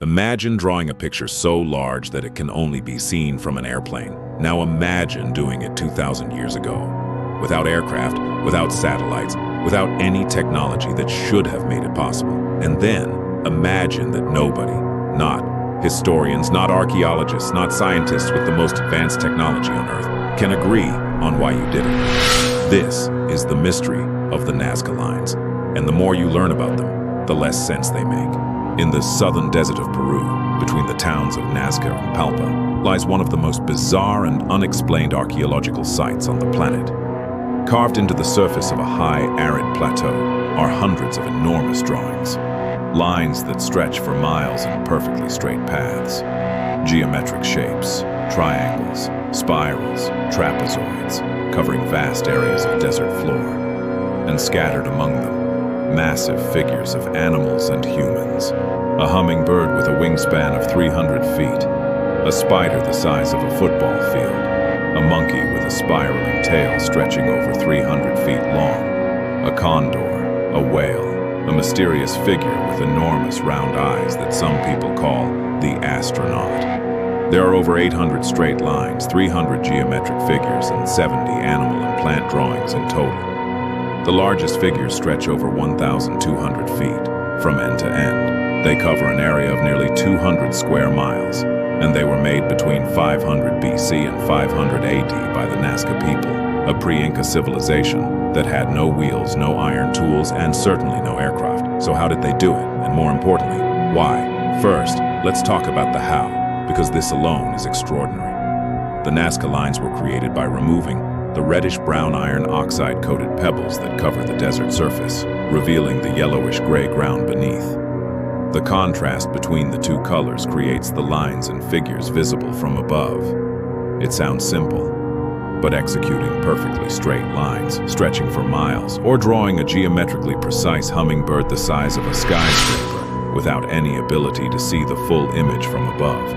Imagine drawing a picture so large that it can only be seen from an airplane. Now imagine doing it 2,000 years ago. Without aircraft, without satellites, without any technology that should have made it possible. And then imagine that nobody, not historians, not archaeologists, not scientists with the most advanced technology on Earth, can agree on why you did it. This is the mystery of the Nazca Lines. And the more you learn about them, the less sense they make. In the southern desert of Peru, between the towns of Nazca and Palpa, lies one of the most bizarre and unexplained archaeological sites on the planet. Carved into the surface of a high, arid plateau are hundreds of enormous drawings. Lines that stretch for miles in perfectly straight paths. Geometric shapes, triangles, spirals, trapezoids, covering vast areas of desert floor. And scattered among them, massive figures of animals and humans. A hummingbird with a wingspan of 300 feet. A spider the size of a football field. A monkey with a spiraling tail stretching over 300 feet long. A condor, a whale, a mysterious figure with enormous round eyes that some people call the Astronaut. There are over 800 straight lines, 300 geometric figures, and 70 animal and plant drawings in total. The largest figures stretch over 1,200 feet, from end to end. They cover an area of nearly 200 square miles, and they were made between 500 BC and 500 AD by the Nazca people, a pre-Inca civilization that had no wheels, no iron tools, and certainly no aircraft. So how did they do it? And more importantly, why? First, let's talk about the how, because this alone is extraordinary. The Nazca Lines were created by removing the reddish-brown iron oxide-coated pebbles that cover the desert surface, revealing the yellowish-gray ground beneath. The contrast between the two colors creates the lines and figures visible from above. It sounds simple, but executing perfectly straight lines, stretching for miles, or drawing a geometrically precise hummingbird the size of a skyscraper without any ability to see the full image from above.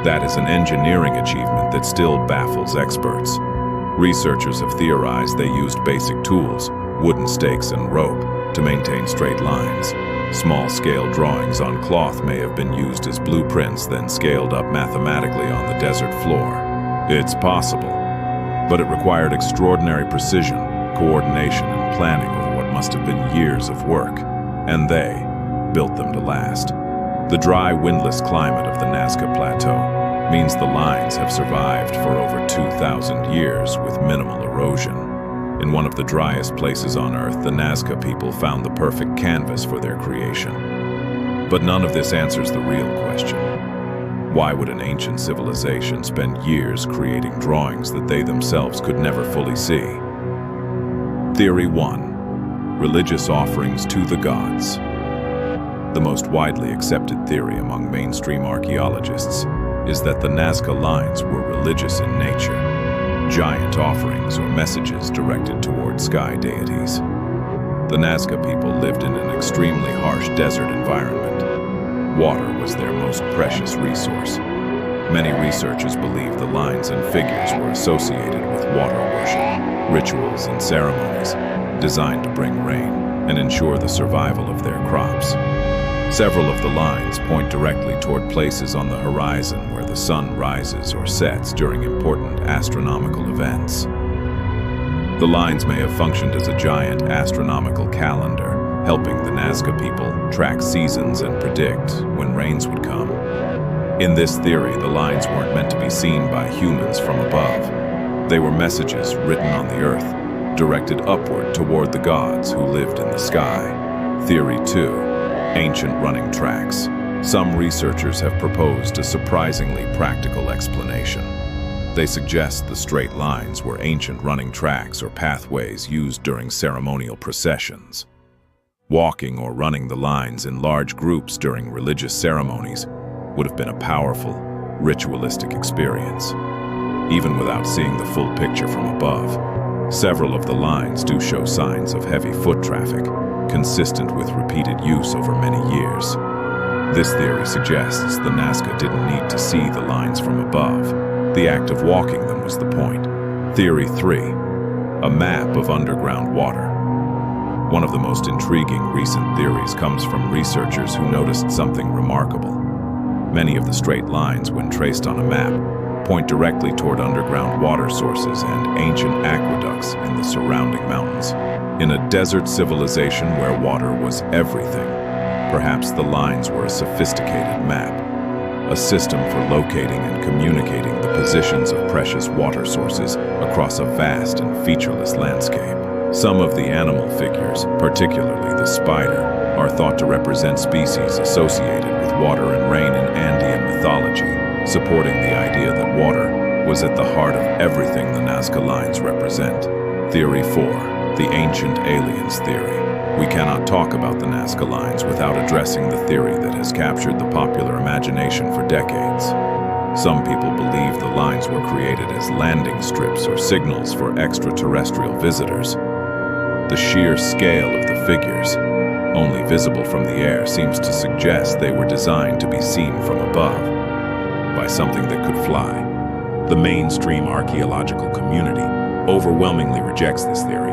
That is an engineering achievement that still baffles experts. Researchers have theorized they used basic tools, wooden stakes and rope, to maintain straight lines. Small-scale drawings on cloth may have been used as blueprints, then scaled up mathematically on the desert floor. It's possible, but it required extraordinary precision, coordination, and planning over what must have been years of work, and they built them to last. The dry, windless climate of the Nazca Plateau means the lines have survived for over 2,000 years with minimal erosion. In one of the driest places on Earth, the Nazca people found the perfect canvas for their creation. But none of this answers the real question. Why would an ancient civilization spend years creating drawings that they themselves could never fully see? Theory 1. Religious offerings to the gods. The most widely accepted theory among mainstream archaeologists is that the Nazca Lines were religious in nature, giant offerings or messages directed toward sky deities. The Nazca people lived in an extremely harsh desert environment. Water was their most precious resource. Many researchers believe the lines and figures were associated with water worship, rituals, and ceremonies designed to bring rain and ensure the survival of their crops. Several of the lines point directly toward places on the horizon where the sun rises or sets during important astronomical events. The lines may have functioned as a giant astronomical calendar, helping the Nazca people track seasons and predict when rains would come. In this theory, the lines weren't meant to be seen by humans from above. They were messages written on the earth, directed upward toward the gods who lived in the sky. Theory 2. Ancient running tracks. Some researchers have proposed a surprisingly practical explanation. They suggest the straight lines were ancient running tracks or pathways used during ceremonial processions. Walking or running the lines in large groups during religious ceremonies would have been a powerful, ritualistic experience. Even without seeing the full picture from above, several of the lines do show signs of heavy foot traffic, consistent with repeated use over many years. This theory suggests the Nazca didn't need to see the lines from above. The act of walking them was the point. Theory 3. A map of underground water. One of the most intriguing recent theories comes from researchers who noticed something remarkable. Many of the straight lines, when traced on a map, point directly toward underground water sources and ancient aqueducts in the surrounding mountains. In a desert civilization where water was everything, perhaps the lines were a sophisticated map, a system for locating and communicating the positions of precious water sources across a vast and featureless landscape. Some of the animal figures, particularly the spider, are thought to represent species associated with water and rain in Andean mythology, supporting the idea that water was at the heart of everything the Nazca Lines represent. Theory 4. The Ancient Aliens Theory. We cannot talk about the Nazca Lines without addressing the theory that has captured the popular imagination for decades. Some people believe the lines were created as landing strips or signals for extraterrestrial visitors. The sheer scale of the figures, only visible from the air, seems to suggest they were designed to be seen from above, by something that could fly. The mainstream archaeological community overwhelmingly rejects this theory.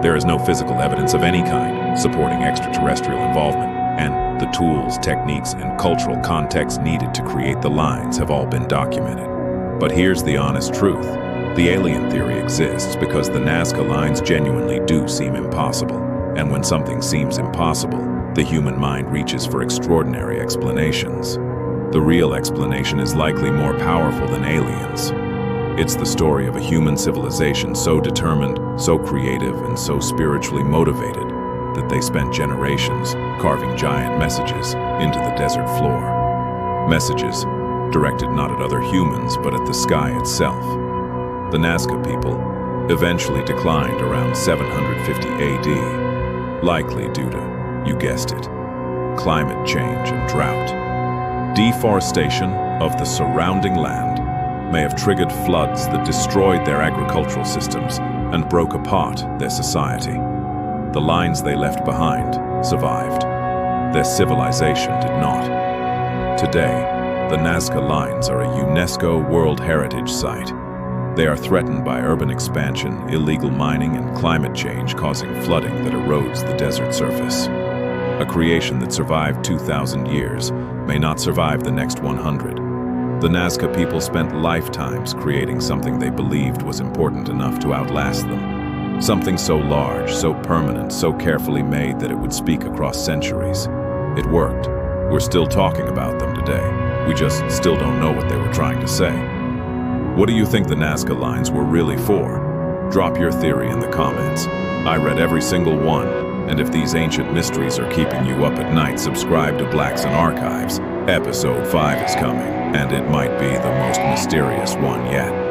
There is no physical evidence of any kind supporting extraterrestrial involvement, and the tools, techniques, and cultural context needed to create the lines have all been documented. But here's the honest truth. The alien theory exists because the Nazca Lines genuinely do seem impossible. And when something seems impossible, the human mind reaches for extraordinary explanations. The real explanation is likely more powerful than aliens. It's the story of a human civilization so determined, so creative, and so spiritually motivated that they spent generations carving giant messages into the desert floor. Messages directed not at other humans, but at the sky itself. The Nazca people eventually declined around 750 AD, likely due to, you guessed it, climate change and drought. Deforestation of the surrounding land may have triggered floods that destroyed their agricultural systems and broke apart their society. The lines they left behind survived. Their civilization did not. Today, the Nazca Lines are a UNESCO World Heritage Site. They are threatened by urban expansion, illegal mining, and climate change causing flooding that erodes the desert surface. A creation that survived 2,000 years may not survive the next 100. The Nazca people spent lifetimes creating something they believed was important enough to outlast them. Something so large, so permanent, so carefully made that it would speak across centuries. It worked. We're still talking about them today. We just still don't know what they were trying to say. What do you think the Nazca Lines were really for? Drop your theory in the comments. I read every single one, and if these ancient mysteries are keeping you up at night, subscribe to Blackson Archives. Episode 5 is coming, and it might be the most mysterious one yet.